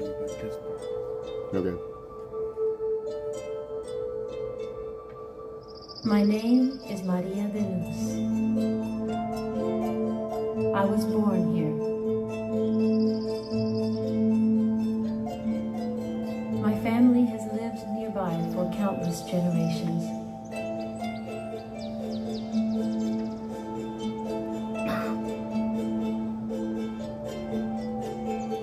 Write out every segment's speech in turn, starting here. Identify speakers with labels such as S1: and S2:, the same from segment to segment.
S1: este podcast.
S2: Okay.
S3: My name is Maria de Luz. I was born here. My family has lived nearby for countless generations.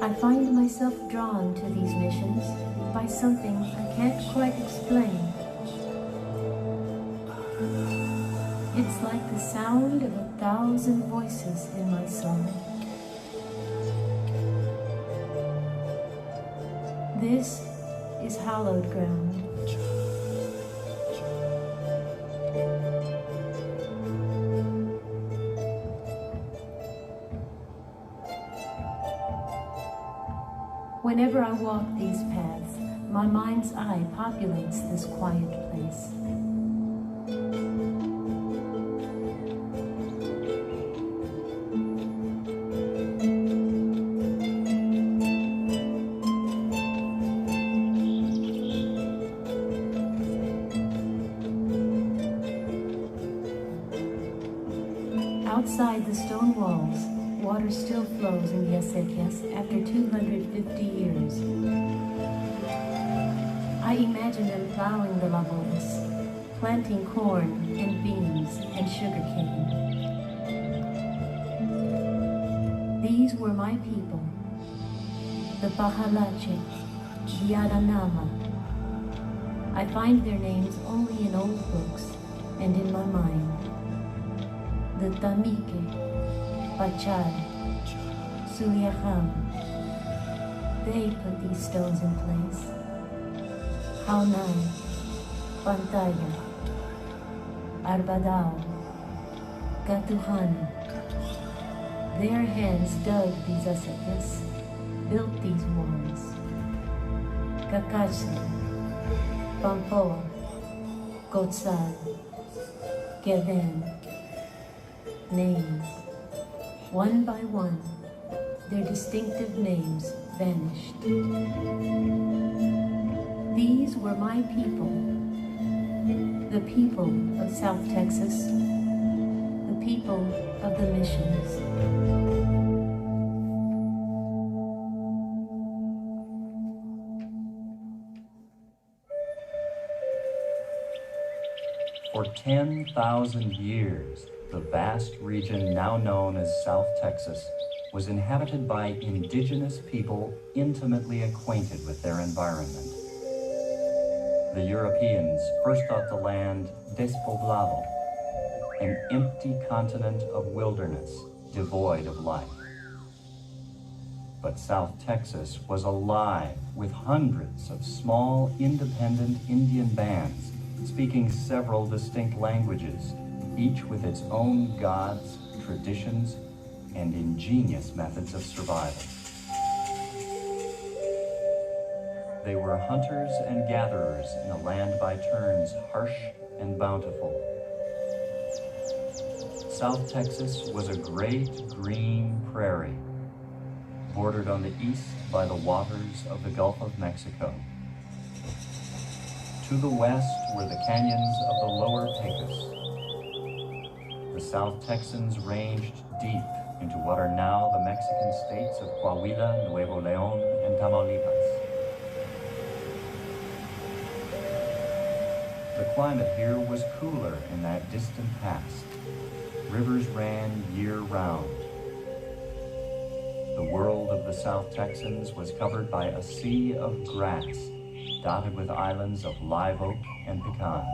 S3: I find myself drawn to these missions by something I can't quite explain. It's like the sound of 1,000 voices in my soul. This is hallowed ground. Whenever I walk these paths, my mind's eye populates this quiet place. Outside the stone walls, water still flows in the acequias after 250 years. I imagine them plowing the labores, planting corn and beans and sugarcane. These were my people, the Bahalache, the Aranama. I find their names only in old books and in my mind. The Tamike, Pachal, Suliacham. They put these stones in place. Haunay, Pantaya, Arbadao, Gatuhan. Their hands dug these acequias, built these walls. Kakachli, Pampoa, Gotzal, Geden. Names. One by one, their distinctive names vanished. These were my people, the people of South Texas, the people of the missions.
S4: For 10,000 years, the vast region now known as South Texas was inhabited by indigenous people intimately acquainted with their environment. The Europeans first thought the land despoblado, an empty continent of wilderness devoid of life. But South Texas was alive with hundreds of small, independent Indian bands speaking several distinct languages, each with its own gods, traditions, and ingenious methods of survival. They were hunters and gatherers in a land by turns harsh and bountiful. South Texas was a great green prairie, bordered on the east by the waters of the Gulf of Mexico. To the west were the canyons of the lower Pecos. The South Texans ranged deep into what are now the Mexican states of Coahuila, Nuevo León, and Tamaulipas. The climate here was cooler in that distant past. Rivers ran year-round. The world of the South Texans was covered by a sea of grass, dotted with islands of live oak and pecan.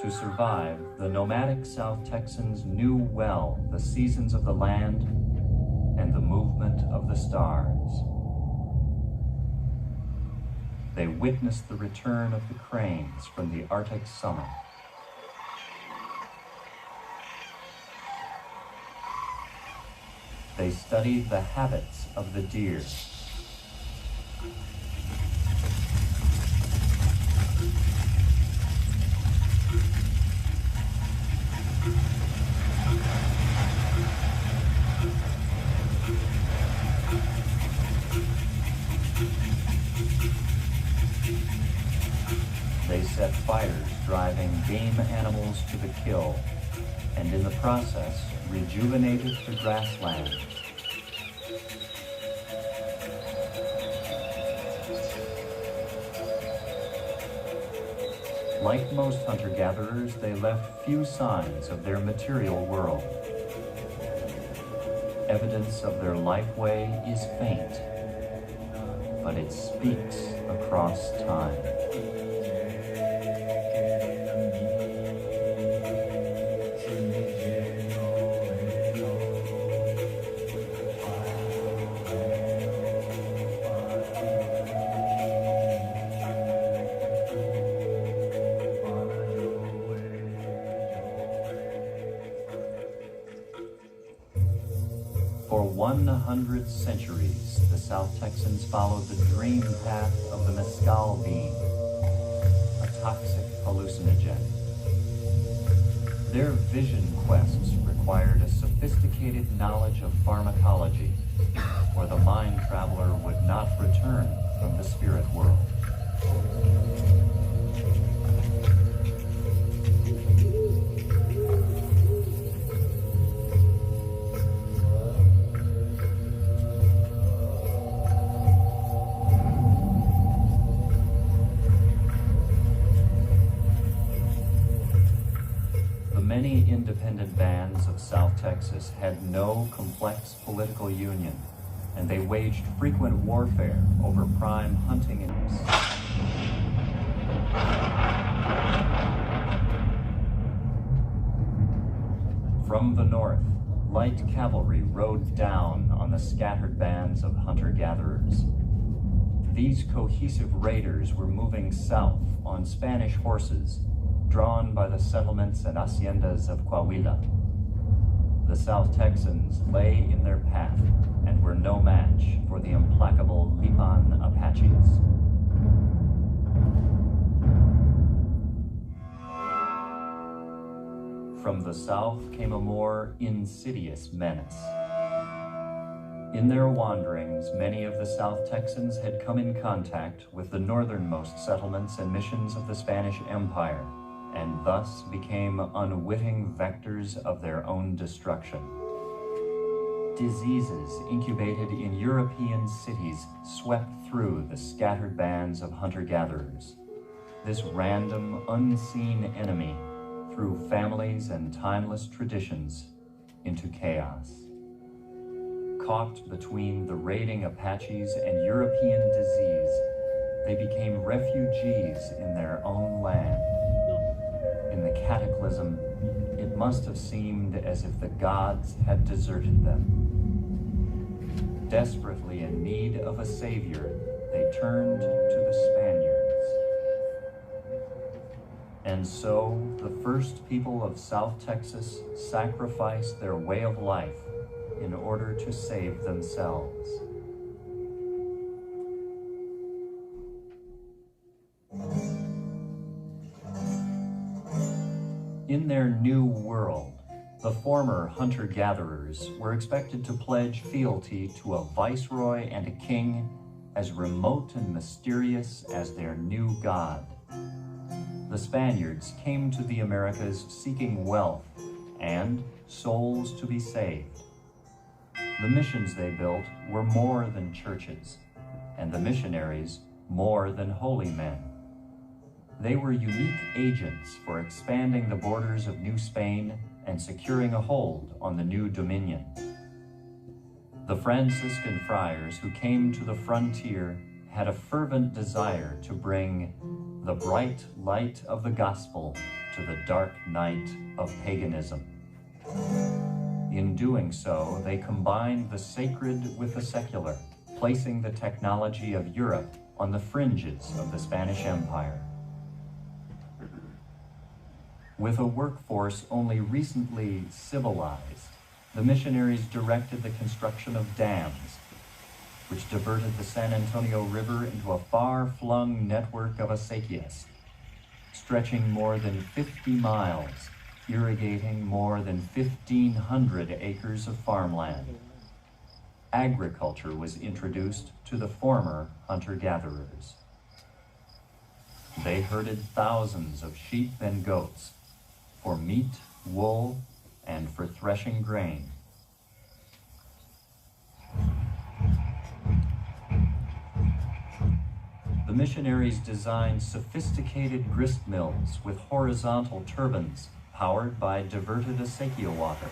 S4: To survive, the nomadic South Texans knew well the seasons of the land and the movement of the stars. they witnessed the return of the cranes from the Arctic summer. They studied the habits of the deer. They set fires, driving game animals to the kill, and in the process, rejuvenated the grasslands. Like most hunter-gatherers, they left few signs of their material world. Evidence of their lifeway is faint, but it speaks across time. For 100 centuries, the South Texans followed the dream path of the mescal bean, a toxic hallucinogen. Their vision quests required a sophisticated knowledge of pharmacology, or the mind traveler would not return from the spirit world. Many independent bands of South Texas had no complex political union, and they waged frequent warfare over prime hunting interests. From the north, light cavalry rode down on the scattered bands of hunter-gatherers. These cohesive raiders were moving south on Spanish horses, drawn by the settlements and haciendas of Coahuila. The South Texans lay in their path and were no match for the implacable Lipan Apaches. From the south came a more insidious menace. In their wanderings, many of the South Texans had come in contact with the northernmost settlements and missions of the Spanish Empire, and thus became unwitting vectors of their own destruction. Diseases incubated in European cities swept through the scattered bands of hunter-gatherers. This random, unseen enemy threw families and timeless traditions into chaos. Caught between the raiding Apaches and European disease, they became refugees in their own land. In the cataclysm, it must have seemed as if the gods had deserted them. Desperately in need of a savior, they turned to the Spaniards. And so, the first people of South Texas sacrificed their way of life in order to save themselves. In their new world, the former hunter-gatherers were expected to pledge fealty to a viceroy and a king as remote and mysterious as their new god. The Spaniards came to the Americas seeking wealth and souls to be saved. The missions they built were more than churches, and the missionaries more than holy men. They were unique agents for expanding the borders of New Spain and securing a hold on the new dominion. The Franciscan friars who came to the frontier had a fervent desire to bring the bright light of the gospel to the dark night of paganism. In doing so, they combined the sacred with the secular, placing the technology of Europe on the fringes of the Spanish Empire. With a workforce only recently civilized, the missionaries directed the construction of dams, which diverted the San Antonio River into a far-flung network of acequias, stretching more than 50 miles, irrigating more than 1,500 acres of farmland. Agriculture was introduced to the former hunter-gatherers. They herded thousands of sheep and goats for meat, wool, and for threshing grain. The missionaries designed sophisticated grist mills with horizontal turbines powered by diverted acequia water.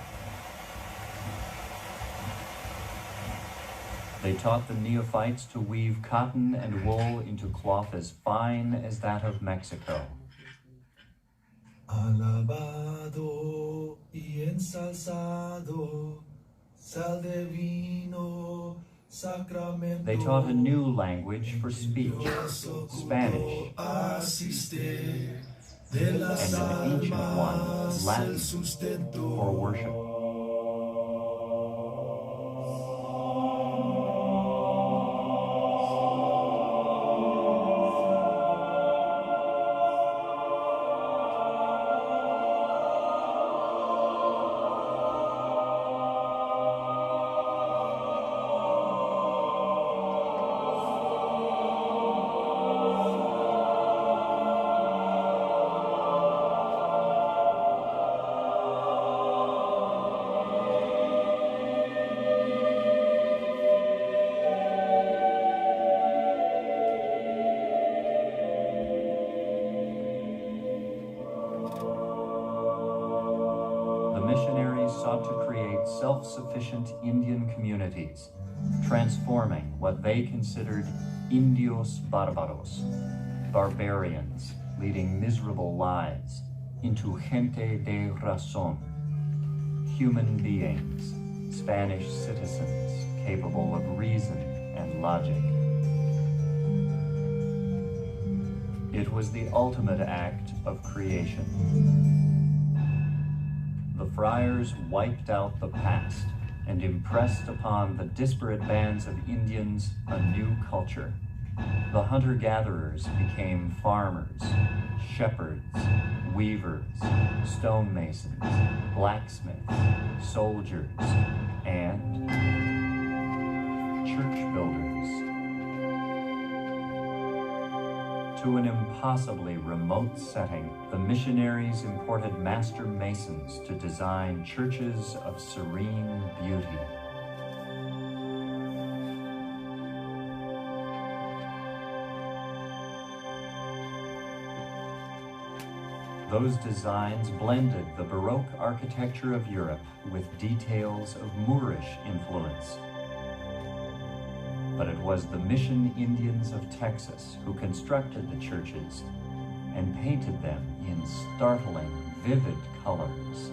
S4: They taught the neophytes to weave cotton and wool into cloth as fine as that of Mexico.
S1: Alabado y ensalzado, sal de vino, sacramento.
S4: They taught a new language for speech, Spanish, and an ancient one, Latin, for worship. Sought to create self-sufficient Indian communities, transforming what they considered indios barbaros, barbarians leading miserable lives, into gente de razón, human beings, Spanish citizens capable of reason and logic. It was the ultimate act of creation. The friars wiped out the past and impressed upon the disparate bands of Indians a new culture. The hunter-gatherers became farmers, shepherds, weavers, stonemasons, blacksmiths, soldiers, and church builders. To an impossibly remote setting, the missionaries imported master masons to design churches of serene beauty. Those designs blended the Baroque architecture of Europe with details of Moorish influence. But it was the mission Indians of Texas who constructed the churches and painted them in startling, vivid colors.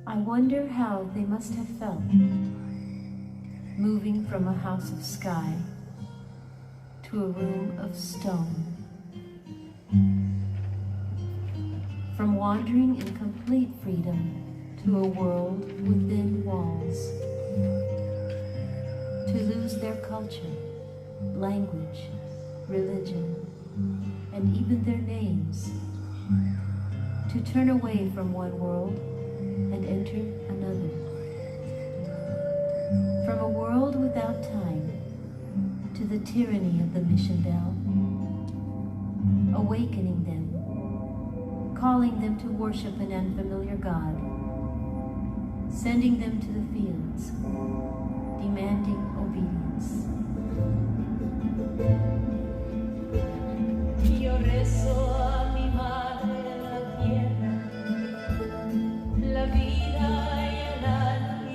S3: I wonder how they must have felt, moving from a house of sky to a room of stone, from wandering in complete freedom to a world within walls, to lose their culture, language, religion, and even their names, to turn away from one world and enter another. From a world without time to the tyranny of the mission bell, awakening them, calling them to worship an unfamiliar God, sending them to the fields, demanding obedience. Yo rezo a mi madre la tierra, la vida y el alma.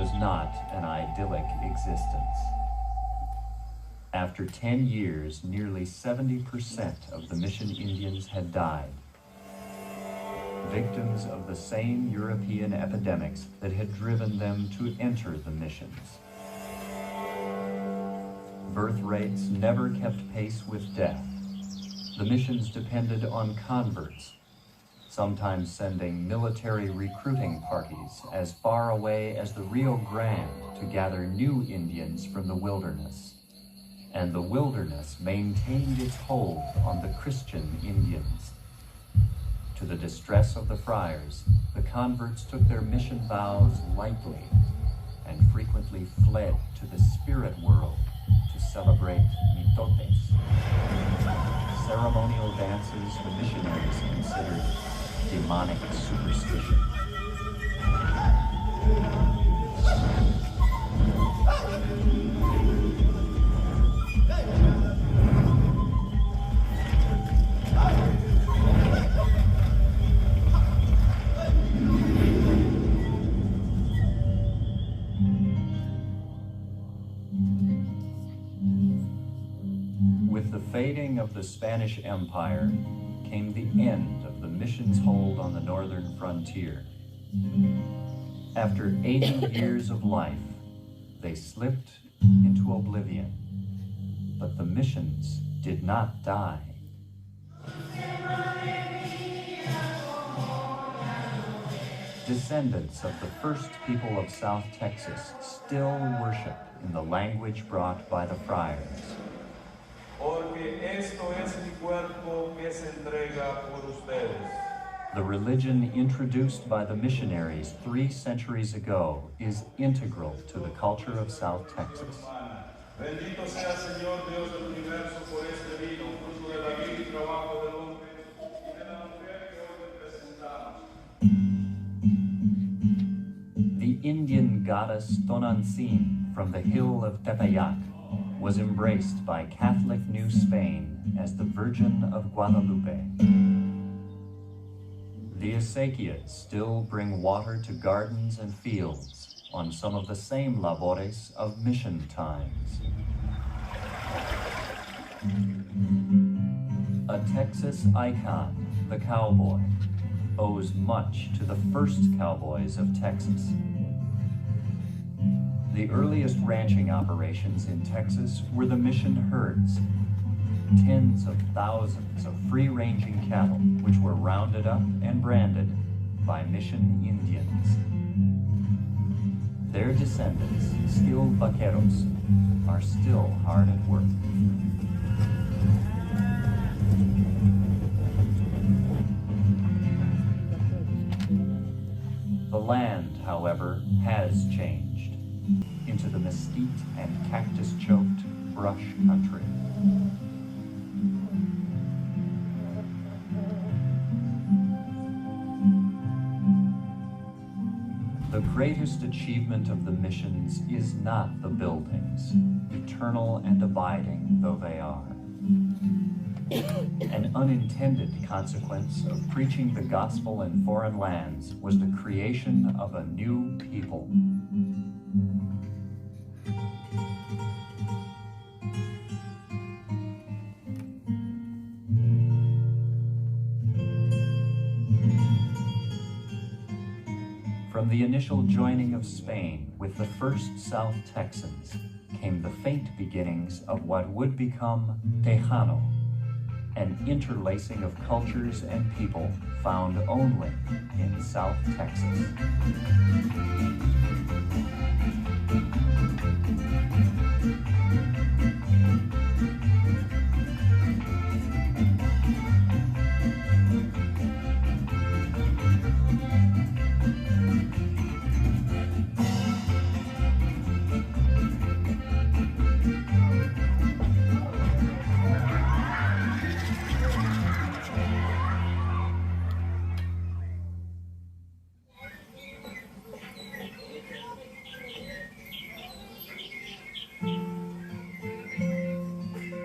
S4: was not an idyllic existence. After 10 years, nearly 70% of the mission Indians had died, victims of the same European epidemics that had driven them to enter the missions. Birth rates never kept pace with death. The missions depended on converts, sometimes sending military recruiting parties as far away as the Rio Grande to gather new Indians from the wilderness. And the wilderness maintained its hold on the Christian Indians. To the distress of the friars, the converts took their mission vows lightly and frequently fled to the spirit world to celebrate mitotes, ceremonial dances the missionaries considered demonic superstition. With the fading of the Spanish Empire came the end of the mission's hold on the northern frontier. After 80 years of life, they slipped into oblivion, but the missions did not die. Descendants of the first people of South Texas still worship in the language brought by the friars.
S2: Porque esto es mi cuerpo que se entrega por ustedes.
S4: The religion introduced by the missionaries 3 centuries ago is integral to the culture of South Texas.
S2: Bendito sea el Señor Dios del universo por este vino, fruto de la vida y trabajo del hombre y de la mujer que hoy presentamos.
S4: The Indian goddess Tonantzin from the hill of Tepeyac was embraced by Catholic New Spain as the Virgin of Guadalupe. The acequias still bring water to gardens and fields on some of the same labores of mission times. A Texas icon, the cowboy, owes much to the first cowboys of Texas. The earliest ranching operations in Texas were the mission herds, tens of thousands of free-ranging cattle which were rounded up and branded by mission Indians. Their descendants, skilled vaqueros, are still hard at work. The land, however, has changed into the mesquite and cactus-choked brush country. The greatest achievement of the missions is not the buildings, eternal and abiding though they are. An unintended consequence of preaching the gospel in foreign lands was the creation of a new people. From the initial joining of Spain with the first South Texans came the faint beginnings of what would become Tejano, an interlacing of cultures and people found only in South Texas.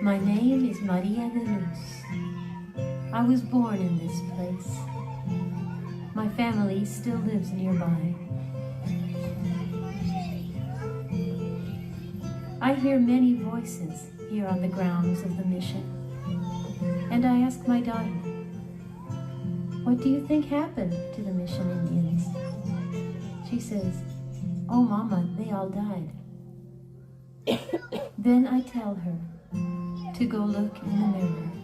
S3: My name is Maria de Luz. I was born in this place. My family still lives nearby. I hear many voices here on the grounds of the mission. And I ask my daughter, what do you think happened to the mission Indians? She says, oh, Mama, they all died. Then I tell her to go look in the mirror.